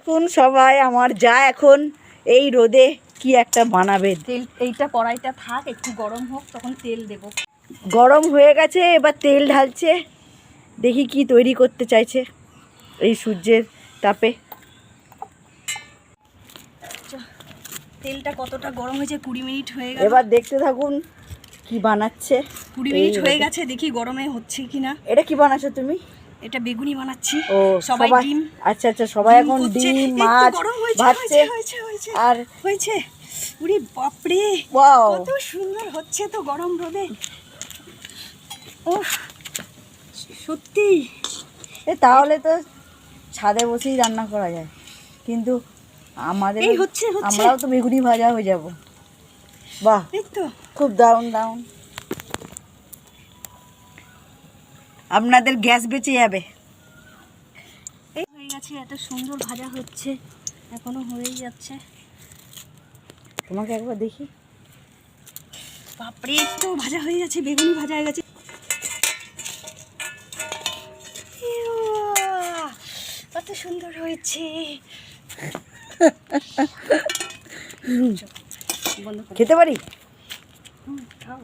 দেখুন সবাই, আমার যা এখন এই রোদে কি একটা বানাবে। তেল এইটা কড়াইটা থাক, একটু গরম হোক, তখন তেল দেব। গরম হয়ে গেছে, এবার তেল ঢালছে। দেখি কি তৈরি করতে চাইছে এই সূর্যের তাপে। তেলটা কতটা গরম হয়েছে, 20 মিনিট হয়ে গেল। এবার দেখতে থাকুন কি বানাচ্ছে। 20 মিনিট হয়ে গেছে, দেখি গরমে হচ্ছে কিনা। এটা কি বানাচ্ছো তুমি? এটা বেগুনি বানাচ্ছি। ও সবাই ডিম। আচ্ছা আচ্ছা, সবাই এখন ডিম মাছ ভাজছে। আর হয়েছে, উরি বাপরে, ওয়াও, কত সুন্দর হচ্ছে তো গরম রোদে। ও সত্যি, তাহলে তো ছাদে বসেই রান্না করা যায়, কিন্তু আমাদের আমরাও তো বেগুনি ভাজা হয়ে যাব। বাহ, খুব দারুণ দারুণ। আপনাদের গ্যাস বেঁচে যাবে। এই হয়ে গেছে, এত সুন্দর ভাজা হচ্ছে, এখনো হয়েই যাচ্ছে। তোমাকে একবার দেখি। বাপরে, একটু ভাজা হয়ে গেছে, বেগুনি ভাজা হয়ে গেছে। কত সুন্দর হয়েছে। খেতে পারি? খাও।